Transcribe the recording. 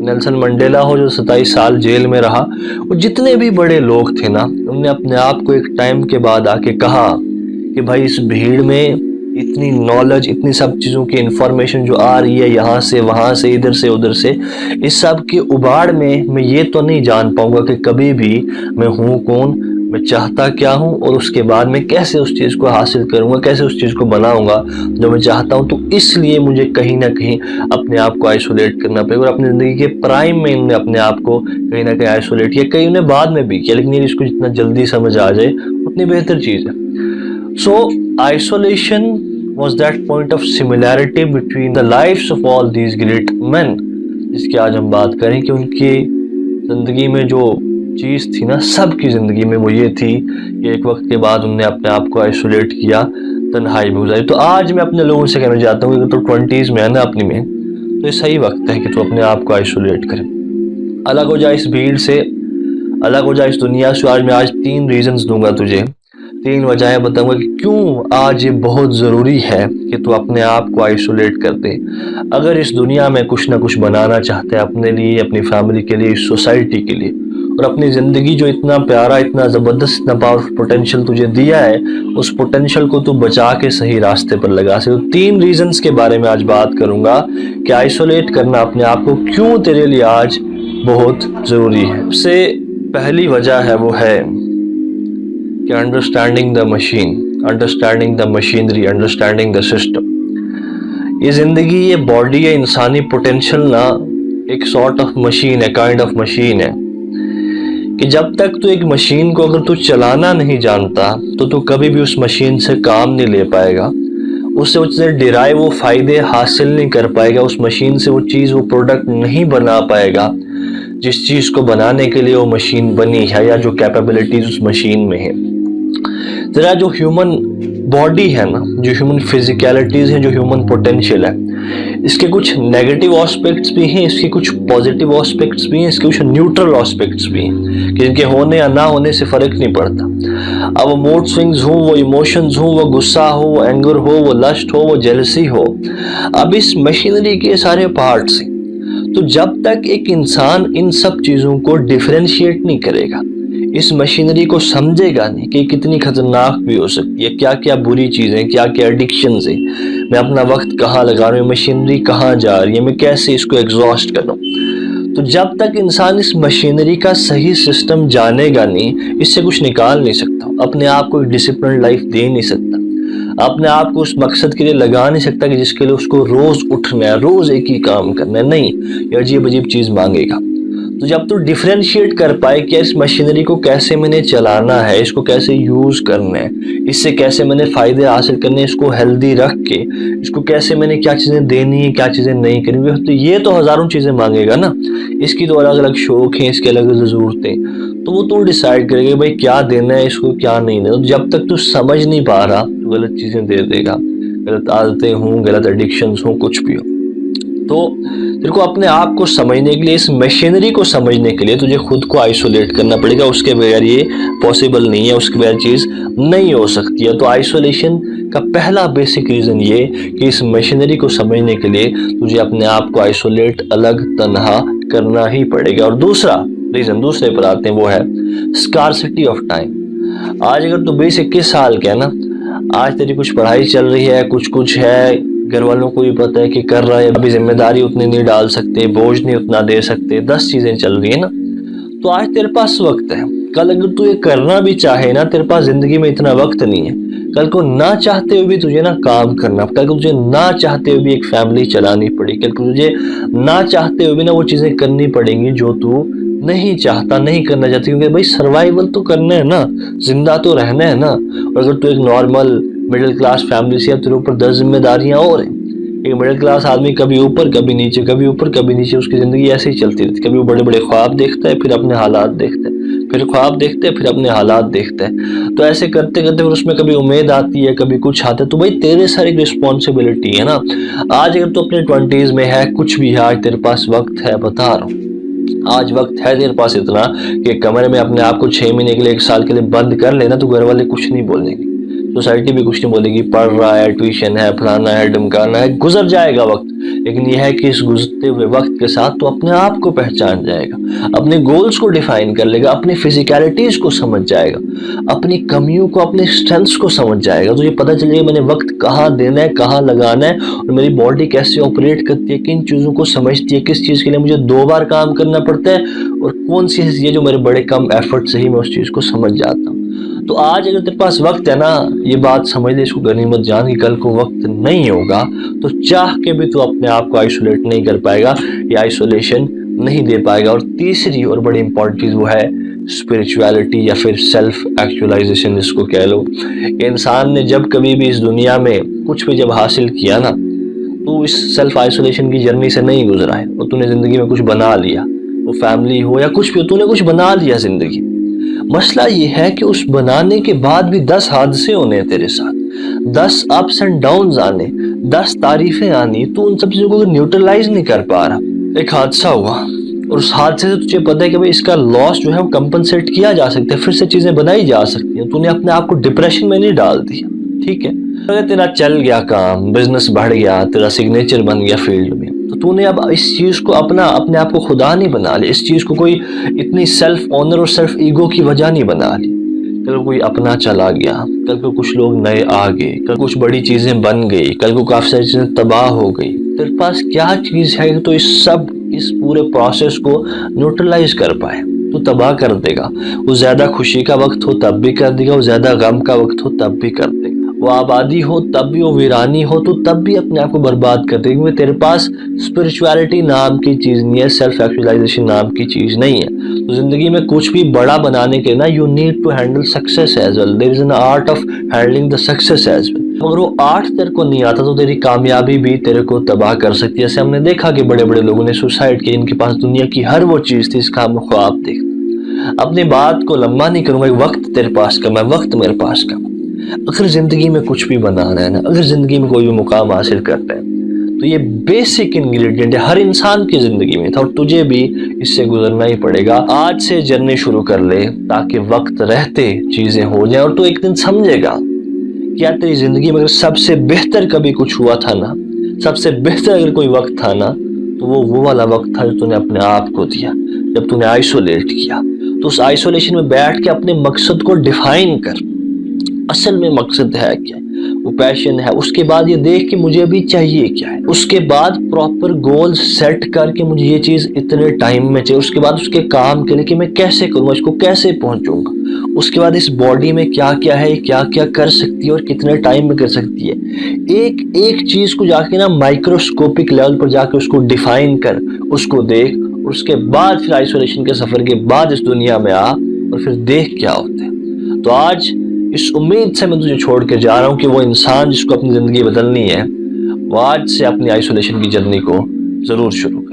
Nelson Mandela ہو جو 27 سال jail میں رہا، اور جتنے بھی بڑے لوگ تھے نا، انہوں نے اپنے آپ کو ایک ٹائم کے بعد آ کے کہا کہ بھائی اس بھیڑ میں اتنی نالج، اتنی سب چیزوں کی انفارمیشن جو آ رہی ہے یہاں سے وہاں سے ادھر سے ادھر سے، اس سب کے اباڑ میں یہ تو نہیں جان پاؤں گا کہ کبھی بھی میں ہوں کون، میں چاہتا کیا ہوں، اور اس کے بعد میں کیسے اس چیز کو حاصل کروں گا، کیسے اس چیز کو بناؤں گا جو میں چاہتا ہوں۔ تو اس لیے مجھے کہیں نہ کہیں اپنے آپ کو آئسولیٹ کرنا پڑے گا، اور اپنی زندگی کے پرائم میں انہوں نے اپنے آپ کو کہیں نہ کہیں آئسولیٹ کیا، کہیں انہیں بعد میں بھی کیا، لیکن یہ اس کو جتنا جلدی سمجھ آ جائے اتنی بہتر چیز ہے۔ So isolation was that point of similarity between the lives of all these great men، جس کی آج ہم بات کریں کہ ان کی زندگی میں جو چیز تھی نا، سب کی زندگی میں وہ یہ تھی کہ ایک وقت کے بعد انہوں نے اپنے آپ کو آئسولیٹ کیا، تنہائی میں گزاری۔ تو آج میں اپنے لوگوں سے کہنا چاہتا ہوں کہ تو 20s میں ہے نا اپنی میں، تو یہ صحیح وقت ہے کہ تو اپنے آپ کو آئسولیٹ کرے، الگ ہو جائے اس بھیڑ سے، الگ ہو جائے اس دنیا سے۔ آج 3 ریزنز دوں گا تجھے، 3 وجہیں بتاؤں گا کہ کیوں آج یہ بہت ضروری ہے کہ تو اپنے آپ کو آئسولیٹ کر دے، اگر اس دنیا میں کچھ نہ کچھ بنانا چاہتے ہیں اپنے لیے، اپنی فیملی کے لیے، اس سوسائٹی کے لیے، اور اپنی زندگی جو اتنا پیارا، اتنا زبردست، اتنا پاورفل پوٹینشیل تجھے دیا ہے، اس پوٹینشیل کو تو بچا کے صحیح راستے پر لگا سکے۔ 3 ریزنز کے بارے میں آج بات کروں گا کہ آئسولیٹ کرنا اپنے آپ کو کیوں تیرے لیے آج بہت ضروری ہے۔ سب سے پہلی وجہ ہے وہ ہے کہ understanding the machine, understanding the machinery, understanding the system. یہ زندگی، یہ باڈی ہے، انسانی پوٹینشیل نا ایک سارٹ آف مشین ہے، کائنڈ آف مشین ہے، کہ جب تک تو ایک مشین کو اگر تو چلانا نہیں جانتا تو تو کبھی بھی اس مشین سے کام نہیں لے پائے گا، اس سے ڈرائیو وہ فائدے حاصل نہیں کر پائے گا، اس مشین سے وہ چیز، وہ پروڈکٹ نہیں بنا پائے گا جس چیز کو بنانے کے لیے وہ مشین بنی ہے، یا جو کیپیبلٹیز اس مشین میں ہیں۔ ذرا جو ہیومن باڈی ہے نا، جو ہیومن فزیکیلٹیز ہیں، جو ہیومن پوٹینشیل ہے، اس کے کچھ نیگیٹو آسپیکٹس بھی ہیں، اس کے کچھ پازیٹیو آسپیکٹس بھی ہیں، اس کے کچھ نیوٹرل آسپیکٹس بھی ہیں کہ ان کے ہونے یا نہ ہونے سے فرق نہیں پڑتا۔ اب وہ موڈ سوئنگز ہوں، وہ ایموشنز ہوں، وہ غصہ ہو، وہ اینگر ہو، وہ لسٹ ہو، وہ جیلسی ہو، اب اس مشینری کے سارے پارٹس ہیں۔ تو جب تک ایک انسان ان سب چیزوں کو ڈیفرینشیٹ نہیں کرے گا، اس مشینری کو سمجھے گا نہیں کہ کتنی خطرناک بھی ہو سکتی ہے، کیا کیا بری چیزیں، کیا کیا ایڈکشنز ہیں، میں اپنا وقت کہاں لگا رہا ہوں، مشینری کہاں جا رہی ہے، میں کیسے اس کو ایگزاسٹ کروں، تو جب تک انسان اس مشینری کا صحیح سسٹم جانے گا نہیں، اس سے کچھ نکال نہیں سکتا، اپنے آپ کو ایک ڈسپلن لائف دے نہیں سکتا، اپنے آپ کو اس مقصد کے لیے لگا نہیں سکتا کہ جس کے لیے اس کو روز اٹھنا ہے، روز ایک ہی کام کرنا ہے، نہیں، یہ عجیب عجیب چیز مانگے گا۔ تو جب تو ڈیفرینشیٹ کر پائے کہ اس مشینری کو کیسے میں نے چلانا ہے، اس کو کیسے یوز کرنا ہے، اس سے کیسے میں نے فائدے حاصل کرنے، اس کو ہیلدی رکھ کے اس کو کیسے میں نے کیا چیزیں دینی ہیں، کیا چیزیں نہیں کرنی، تو یہ تو ہزاروں چیزیں مانگے گا نا، اس کی تو الگ الگ شوق ہیں، اس کے الگ الگ ضرورتیں، تو وہ تو ڈیسائیڈ کرے گا بھائی کیا دینا ہے اس کو، کیا نہیں دینا۔ جب تک تو سمجھ نہیں پا رہا تو غلط چیزیں دے دے گا، غلط عادتیں ہوں، غلط ایڈکشنز ہوں، کچھ بھی ہو۔ تو تیرے کو اپنے آپ کو سمجھنے کے لیے، اس مشینری کو سمجھنے کے لیے تجھے خود کو آئسولیٹ کرنا پڑے گا، اس کے بغیر یہ پاسبل نہیں ہے، اس کے بغیر چیز نہیں ہو سکتی ہے۔ تو آئسولیشن کا پہلا بیسک ریزن یہ کہ اس مشینری کو سمجھنے کے لیے تجھے اپنے آپ کو آئسولیٹ، الگ، تنہا کرنا ہی پڑے گا۔ اور دوسرا ریزن، دوسرے پر آتے ہیں، وہ ہے اسکارسٹی آف ٹائم۔ آج اگر تو 20-21 سال کا ہے نا، آج تیری کچھ پڑھائی چل رہی ہے، کچھ ہے، گھر والوں کو بھی پتہ ہے کہ کر رہا ہے، ابھی ذمہ داری اتنی نہیں ڈال سکتے، بوجھ نہیں اتنا دے سکتے، 10 چیزیں چل رہی ہیں نا، تو آج تیرے پاس وقت ہے۔ کل اگر تو یہ کرنا بھی چاہے نا، تیرے پاس زندگی میں اتنا وقت نہیں ہے، کل کو نہ چاہتے ہوئے بھی تجھے نا کام کرنا، کل کو تجھے نہ چاہتے ہوئے بھی ایک فیملی چلانی پڑی، کل کو تجھے نہ چاہتے ہوئے بھی نا وہ چیزیں کرنی پڑیں گی جو تو نہیں چاہتا، نہیں کرنا چاہتی، کیونکہ بھائی سروائیول تو کرنا ہے نا، زندہ تو رہنا ہے نا۔ اور اگر تو ایک نارمل مڈل کلاس فیملی سے، اب تیرے اوپر 10 ذمہ داریاں اور ہیں۔ ایک مڈل کلاس آدمی کبھی اوپر کبھی نیچے، کبھی اوپر کبھی نیچے، اس کی زندگی ایسے ہی چلتی رہتی، کبھی وہ بڑے بڑے خواب دیکھتا ہے، پھر اپنے حالات دیکھتا ہے، پھر خواب دیکھتے ہیں، پھر اپنے حالات دیکھتا ہے، تو ایسے کرتے کرتے پھر اس میں کبھی امید آتی ہے، کبھی کچھ آتا ہے۔ تو بھائی تیرے سر ایک رسپانسبلٹی ہے نا۔ آج اگر تو اپنے 20s میں ہے، کچھ بھی ہے، آج تیرے پاس وقت ہے، بتا رہا ہوں، آج وقت ہے تیرے پاس اتنا کہ کمرے میں اپنے آپ کو 6 مہینے کے لیے، 1 سال کے لیے بند کر لینا، تو گھر والے کچھ نہیں بولیں گے، سوسائٹی بھی کچھ نہیں بولے گی، پڑھ رہا ہے، ٹیوشن ہے، پڑھانا ہے، ڈمکانا ہے، گزر جائے گا وقت، لیکن یہ ہے کہ اس گزرتے ہوئے وقت کے ساتھ تو اپنے آپ کو پہچان جائے گا، اپنے گولز کو ڈیفائن کر لے گا، اپنی فزیکیلٹیز کو سمجھ جائے گا، اپنی کمیوں کو، اپنے اسٹرینتھس کو سمجھ جائے گا، تو یہ پتہ چلے گا میں نے وقت کہاں دینا ہے، کہاں لگانا ہے، اور میری باڈی کیسے آپریٹ کرتی ہے، کن چیزوں کو سمجھتی ہے، کس چیز کے لیے مجھے 2 بار کام کرنا پڑتا ہے، اور کون سی ایسی ہے جو میرے بڑے کم ایفرٹ سے ہی میں اس چیز کو سمجھ جاتا ہوں۔ تو آج اگر تیرے پاس وقت ہے نا، یہ بات سمجھ لے، اس کو غنیمت جان کہ کل کو وقت نہیں ہوگا تو چاہ کے بھی تو اپنے آپ کو آئسولیٹ نہیں کر پائے گا، یا آئسولیشن نہیں دے پائے گا۔ اور تیسری اور بڑی امپورٹنٹ چیز وہ ہے اسپرچویلٹی، یا پھر سیلف ایکچولائزیشن جس کو کہہ لو، کہ انسان نے جب کبھی بھی اس دنیا میں کچھ بھی جب حاصل کیا نا، تو اس سیلف آئسولیشن کی جرنی سے نہیں گزرا ہے، اور تو نے زندگی میں کچھ بنا لیا، وہ فیملی ہو یا کچھ بھی، تو نے کچھ بنا لیا زندگی۔ مسئلہ یہ ہے کہ اس بنانے کے بعد بھی 10 حادثے ہونے تیرے ساتھ، 10 اپس اینڈ ڈاؤنز آنے، 10 تعریفیں آنی، تو ان سب چیزوں کو نیوٹرلائز نہیں کر پا رہا۔ ایک حادثہ ہوا، اور اس حادثے سے تجھے پتہ ہے کہ اس کا لاس جو ہے وہ کمپنسیٹ کیا جا سکتا ہے، پھر سے چیزیں بنائی جا سکتی ہیں، تو نے اپنے آپ کو ڈپریشن میں نہیں ڈال دیا، ٹھیک ہے؟ اگر تیرا چل گیا کام، بزنس بڑھ گیا، تیرا سگنیچر بن گیا فیلڈ میں، تو نے اب اس چیز کو اپنے آپ کو خدا نہیں بنا لیا، اس چیز کو کوئی اتنی سیلف آنر اور سیلف ایگو کی وجہ نہیں بنا لی۔ کل کوئی اپنا چلا گیا، کل کو کچھ لوگ نئے آ گئے، کل کچھ بڑی چیزیں بن گئی، کل کو کافی ساری چیزیں تباہ ہو گئی، تیرے پاس کیا چیز ہے تو اس پورے پروسیس کو نیوٹرلائز کر پائے؟ تو تباہ کر دے گا۔ وہ زیادہ خوشی کا وقت ہو تب بھی کر دے گا، وہ زیادہ غم کا وقت ہو تب بھی کر دے گا، وہ آبادی ہو تب بھی، وہ ویرانی ہو تو تب بھی اپنے آپ کو برباد کر دے گا، کیونکہ تیرے پاس اسپرچویلٹی نام کی چیز نہیں ہے، سیلف ایکچولائزیشن نام کی چیز نہیں ہے۔ تو زندگی میں کچھ بھی بڑا بنانے کے نا، you need to handle success as well, there is an art of handling the success as well. اگر وہ آرٹ تیرے کو نہیں آتا تو تیری کامیابی بھی تیرے کو تباہ کر سکتی ہے۔ جیسے ہم نے دیکھا کہ بڑے بڑے لوگوں نے سوسائڈ کیا، ان کے پاس دنیا کی ہر وہ چیز تھی اس کا ہم خواب دیکھتے۔ اپنی بات کو لمبا نہیں کروں گا، وقت تیرے پاس کم ہے، وقت میرے پاس کم ہے۔ اگر زندگی میں کچھ بھی بنانا ہے نا، اگر زندگی میں کوئی بھی مقام حاصل کرنا ہے، تو یہ بیسک انگریڈینٹ ہے، ہر انسان کی زندگی میں تھا، اور تجھے بھی اس سے گزرنا ہی پڑے گا۔ آج سے جرنی شروع کر لے تاکہ وقت رہتے چیزیں ہو جائیں، اور تو ایک دن سمجھے گا کہ یار تیری زندگی میں اگر سب سے بہتر کبھی کچھ ہوا تھا نا، سب سے بہتر اگر کوئی وقت تھا نا، تو وہ والا وقت تھا جو تو نے اپنے آپ کو دیا، جب تو نے آئسولیٹ کیا۔ تو اس آئسولیشن میں بیٹھ کے اپنے مقصد کو ڈیفائن کر، اصل میں مقصد ہے کیا ہے، وہ پیشن ہے، اس کے بعد یہ دیکھ کہ مجھے ابھی چاہیے کیا ہے، اس کے بعد پراپر گول سیٹ کر کے مجھے یہ چیز اتنے ٹائم میں چاہیے، اس کے بعد اس کے کام کے لیے کہ میں کیسے کروں گا، اس کو کیسے پہنچوں گا، اس کے بعد اس باڈی میں کیا کیا ہے، کیا کیا کر سکتی ہے اور کتنے ٹائم میں کر سکتی ہے۔ ایک ایک چیز کو جا کے نا مائکروسکوپک لیول پر جا کے اس کو ڈیفائن کر، اس کو دیکھ، اور اس کے بعد پھر آئسولیشن کے سفر کے بعد اس دنیا میں آ، اور پھر دیکھ کیا ہوتا ہے۔ تو آج اس امید سے میں تجھے چھوڑ کے جا رہا ہوں کہ وہ انسان جس کو اپنی زندگی بدلنی ہے، وہ آج سے اپنی آئسولیشن کی جرنی کو ضرور شروع کرے۔